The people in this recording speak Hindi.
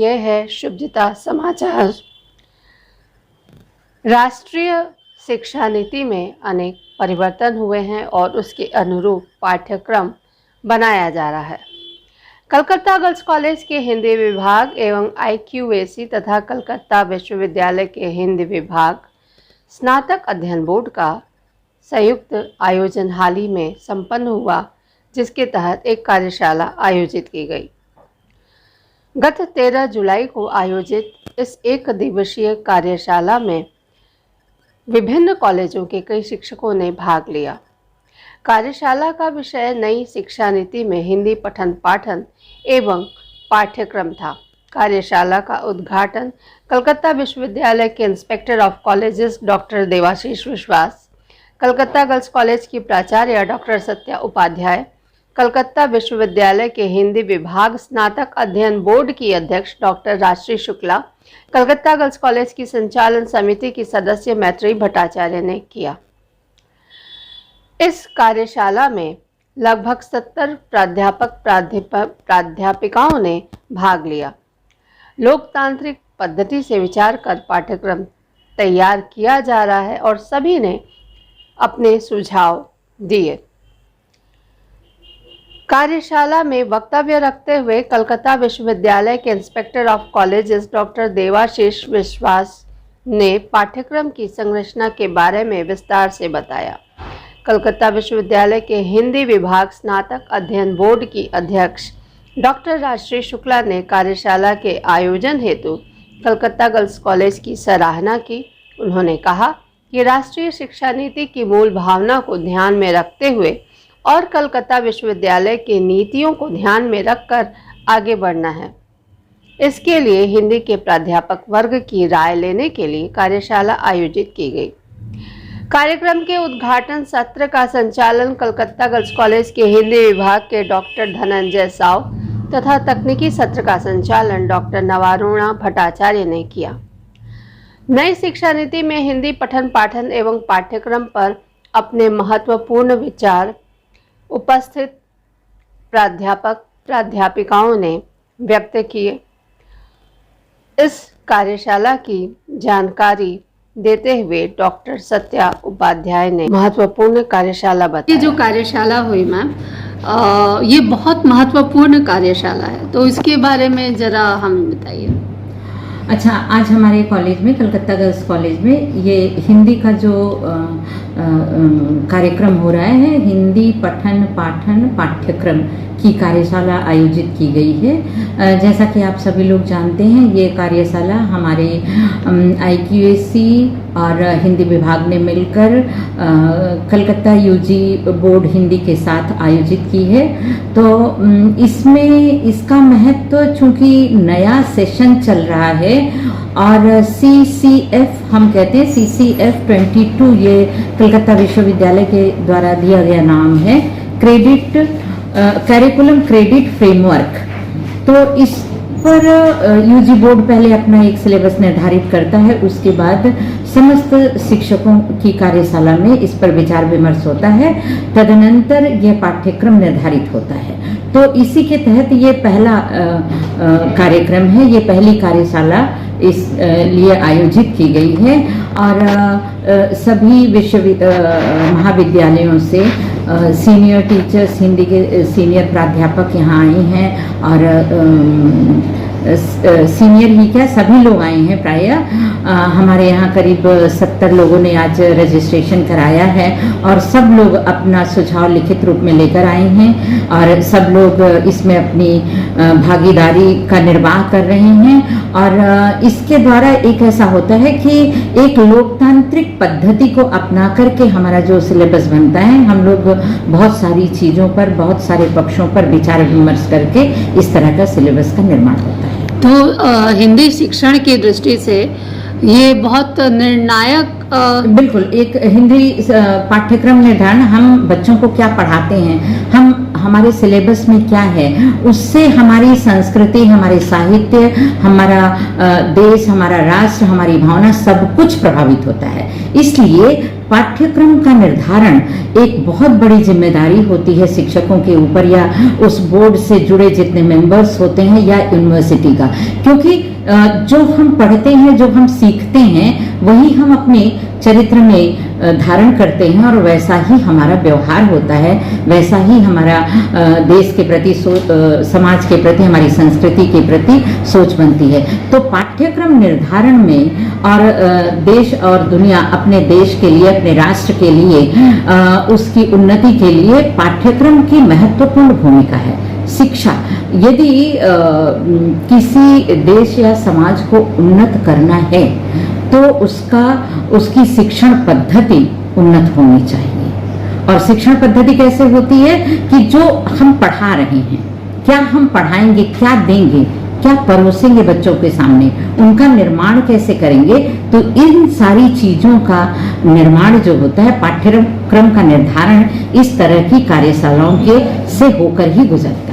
यह है शुभजिता समाचार। राष्ट्रीय शिक्षा नीति में अनेक परिवर्तन हुए हैं और उसके अनुरूप पाठ्यक्रम बनाया जा रहा है। कलकत्ता गर्ल्स कॉलेज के हिंदी विभाग एवं IQAC तथा कलकत्ता विश्वविद्यालय के हिंदी विभाग स्नातक अध्ययन बोर्ड का संयुक्त आयोजन हाल ही में संपन्न हुआ, जिसके तहत एक कार्यशाला आयोजित की गई। गत 13 जुलाई को आयोजित इस एक दिवसीय कार्यशाला में विभिन्न कॉलेजों के कई शिक्षकों ने भाग लिया। कार्यशाला का विषय नई शिक्षा नीति में हिंदी पठन पाठन एवं पाठ्यक्रम था। कार्यशाला का उद्घाटन कलकत्ता विश्वविद्यालय के inspector of colleges doctor Debashish Biswas, Calcutta girls college की प्राचार्य डॉक्टर सत्या उपाध्याय, कलकत्ता विश्वविद्यालय के हिंदी विभाग स्नातक अध्ययन बोर्ड की अध्यक्ष doctor Rajshree Shukla, Calcutta girls college की संचालन समिति की सदस्य मैत्री भट्टाचार्य ने किया। इस कार्यशाला में लगभग 70 प्राध्यापिकाओं ने भाग लिया। लोकतांत्रिक पद्धति से विचार कर पाठ्यक्रम तैयार किया जा रहा है और सभी ने अपने सुझाव दिए। कार्यशाला में वक्तव्य रखते हुए कलकत्ता विश्वविद्यालय के inspector of colleges doctor Debashish Biswas ने पाठ्यक्रम की संरचना के बारे में विस्तार से बताया। कलकत्ता विश्वविद्यालय के हिंदी विभाग स्नातक अध्ययन बोर्ड की अध्यक्ष डॉक्टर राजश्री शुक्ला ने कार्यशाला के आयोजन हेतु कलकत्ता गर्ल्स कॉलेज की सराहना की। उन्होंने कहा कि राष्ट्रीय शिक्षा नीति की मूल भावना को ध्यान में रखते हुए और कलकत्ता विश्वविद्यालय की नीतियों को ध्यान में रखकर आगे बढ़ना है। इसके लिए हिंदी के प्राध्यापक वर्ग की राय लेने के लिए कार्यशाला आयोजित की गई। कार्यक्रम के उद्घाटन सत्र का संचालन कलकत्ता गर्ल्स कॉलेज के हिंदी विभाग के डॉक्टर धनंजय साव तथा तकनीकी सत्र का संचालन डॉक्टर नवारुणा भट्टाचार्य ने किया। नई शिक्षा नीति में हिंदी पठन पाठन एवं पाठ्यक्रम पर अपने महत्वपूर्ण विचार उपस्थित प्राध्यापक प्राध्यापिकाओं ने व्यक्त किए। इस कार्यशाला की जानकारी देते हुए डॉक्टर सत्या उपाध्याय ने महत्वपूर्ण कार्यशाला बताई। ये जो कार्यशाला हुई मैम, ये बहुत महत्वपूर्ण कार्यशाला है, तो इसके बारे में जरा हमें बताइए। अच्छा, आज हमारे कॉलेज में, कलकत्ता गर्ल्स कॉलेज में, ये हिंदी का जो कार्यक्रम हो रहा है, हिंदी पठन पाठन पाठ्यक्रम की कार्यशाला आयोजित की गई है। जैसा कि आप सभी लोग जानते हैं, ये कार्यशाला हमारे IQAC और हिंदी विभाग ने मिलकर कलकत्ता UG बोर्ड हिंदी के साथ आयोजित की है। तो इसमें इसका महत्व, चूँकि नया सेशन चल रहा है और CCF हम कहते हैं, CCF 22 ये कलकत्ता विश्वविद्यालय के द्वारा दिया गया नाम है, करिकुलम क्रेडिट फ्रेमवर्क। तो इस पर UG बोर्ड पहले अपना एक सिलेबस निर्धारित करता है, उसके बाद समस्त शिक्षकों की कार्यशाला में इस पर विचार विमर्श होता है, तदनंतर यह पाठ्यक्रम निर्धारित होता है। तो इसी के तहत ये पहला कार्यक्रम है, ये पहली कार्यशाला इस लिए आयोजित की गई है और सभी महाविद्यालयों से सीनियर टीचर्स, हिंदी के सीनियर प्राध्यापक यहाँ आए हैं और सीनियर ही क्या, सभी लोग आए हैं प्रायः। हमारे यहाँ करीब 70 लोगों ने आज रजिस्ट्रेशन कराया है और सब लोग अपना सुझाव लिखित रूप में लेकर आए हैं और सब लोग इसमें अपनी भागीदारी का निर्वाह कर रहे हैं। और इसके द्वारा एक ऐसा होता है कि एक लोकतांत्रिक पद्धति को अपना करके हमारा जो सिलेबस बनता है, हम लोग बहुत सारी चीज़ों पर, बहुत सारे पक्षों पर विचार विमर्श करके इस तरह का सिलेबस का निर्माण होता है। तो हिंदी शिक्षण की दृष्टि से ये बहुत निर्णायक, बिल्कुल, एक हिंदी पाठ्यक्रम निर्धारण, हम बच्चों को क्या पढ़ाते हैं, हमारे सिलेबस में क्या है, उससे हमारी संस्कृति, हमारे साहित्य, हमारा देश, हमारा राष्ट्र, हमारी भावना सब कुछ प्रभावित होता है। इसलिए पाठ्यक्रम का निर्धारण एक बहुत बड़ी जिम्मेदारी होती है शिक्षकों के ऊपर, या उस बोर्ड से जुड़े जितने मेंबर्स होते हैं, या यूनिवर्सिटी का। क्योंकि जो हम पढ़ते हैं, जो हम सीखते हैं, वही हम अपने चरित्र में धारण करते हैं, और वैसा ही हमारा व्यवहार होता है, वैसा ही हमारा देश के प्रति, समाज के प्रति, हमारी संस्कृति के प्रति सोच बनती है। तो पाठ्यक्रम निर्धारण में और देश और दुनिया, अपने देश के लिए, अपने राष्ट्र के लिए, उसकी उन्नति के लिए पाठ्यक्रम की महत्वपूर्ण भूमिका है। शिक्षा, यदि किसी देश या समाज को उन्नत करना है तो उसकी शिक्षण पद्धति उन्नत होनी चाहिए। और शिक्षण पद्धति कैसे होती है कि जो हम पढ़ा रहे हैं, क्या हम पढ़ाएंगे, क्या देंगे, क्या परोसेंगे बच्चों के सामने, उनका निर्माण कैसे करेंगे। तो इन सारी चीजों का निर्माण जो होता है, पाठ्यक्रम का निर्धारण इस तरह की कार्यशालाओं के से होकर ही गुजरता है।